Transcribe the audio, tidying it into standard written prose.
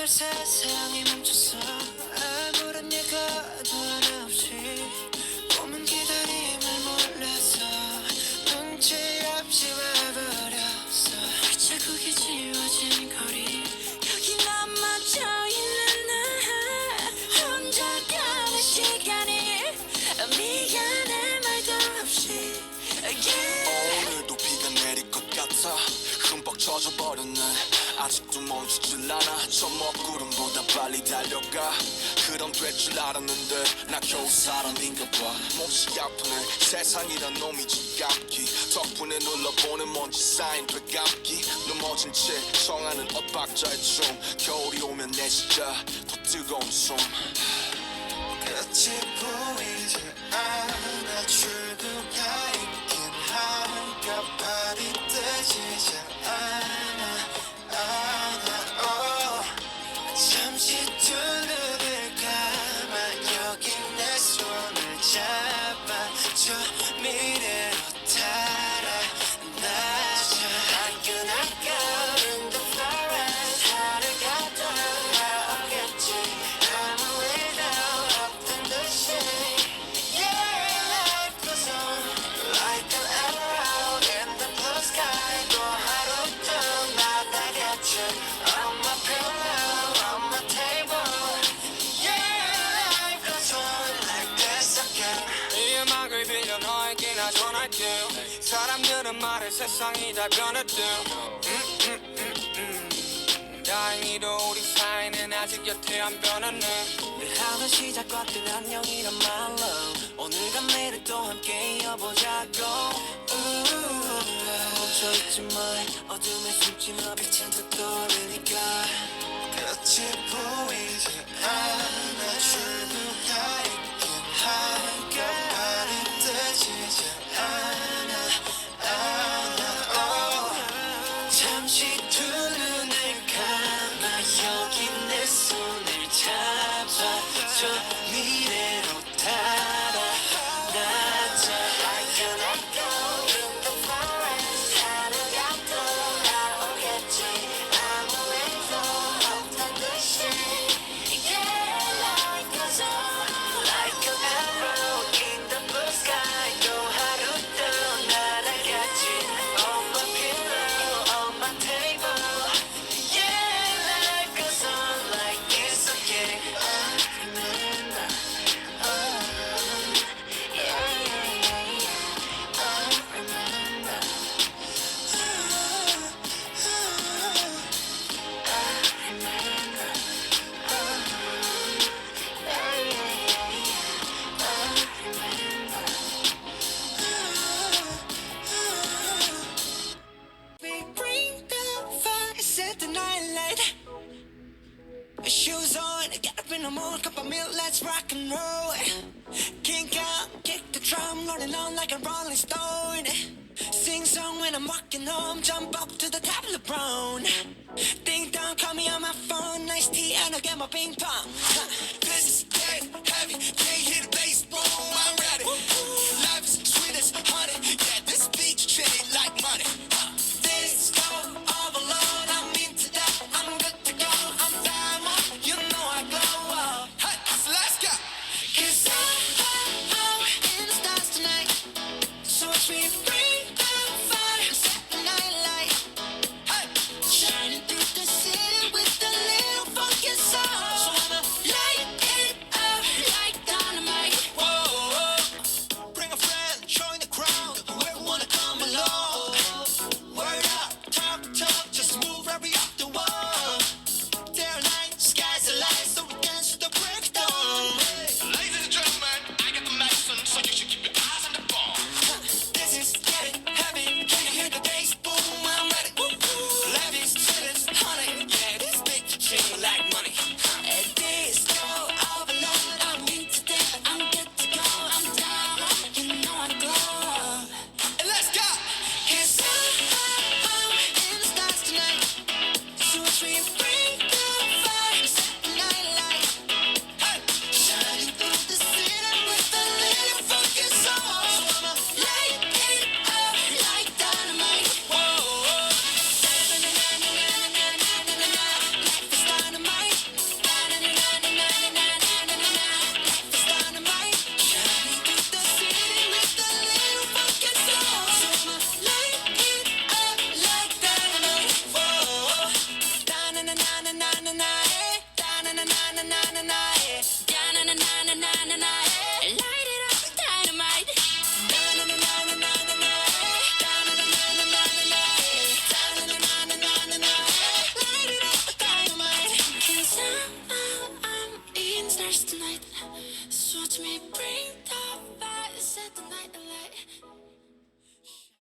오늘 세상이 멈췄어. 아무런 예가도 하나 없이 꿈은 기다림을 몰라서 눈치 없이 와버렸어. 자국이 지워진 거리 여기 남아져 있는 나 혼자 가는 시간이 미안해 말도 없이 오늘도 비가 내릴 것 같아. 흠뻑 젖어버렸네. 아직도 멈추질 않아. 저 먹구름보다 빨리 달려가. 그럼 될 줄 알았는데 나 겨우 사람인가 봐. 몹시 아프네. 세상이란 놈이 지갑기. 덕분에 눌러보는 먼지 쌓인 되감기. 넘어진 채 청하는 엇박자의 춤. 겨울이 오면 내 진짜 더 뜨거운 숨. 끝이 보이지 않아. 출구가 있긴 할까. 발이 뜨지 않아. 잠시 두 눈을 감아 여기 내 손을 잡아줘. 미래로 달아나자. I cannot go in the forest. 하늘 가도 없겠지. 아무 일도 없던 듯이. Yeah, life goes on like an arrow in the blue sky. 또 하루도 나다겠지. On my pillow, on my table. Yeah, life goes on like this again. 이 음악을 빌려 너에게 나 전할게. 사람들은 말해 세상이 다 변했대. 다행히도 우리 사이는 아직 여태 안 변했네. 늘 하던 시작과 끝 안녕이란 말로 오늘과 내일 또 함께 이어보자고. 멈춰있지 마. 어둠에 숨지 마. 빛은 더 떠오르니까. 끝이 보이지 않아. 출구가 있긴 할까. 발이 뜨지 않아. 잠시 두 눈을 감아 여기 내 손을 잡아줘. 미래로 달아나자. I cannot go in the forest. 하늘 가도 나오겠지. 아무 일도 없던 듯이. Yeah, life goes on like an arrow in the blue sky. 또 하루도 날아갔지. On my pillow, on my table. Yeah, life goes on like this again. I remember. Yeah, yeah, yeah, yeah. I remember. I remember. Yeah, yeah, yeah, yeah. I remember. We bring the fire, set the night light. Shoes on, get up in the morning, cup of milk, let's rock and roll. Kink out, kick the drum, rolling on like a rolling stone. Sing song when I'm walking home, jump up to the top of the brown. Ding dong, call me on my phone, nice tea and I'll get my ping pong. This is dead heavy, can't hit the bass, boom, I'm ready.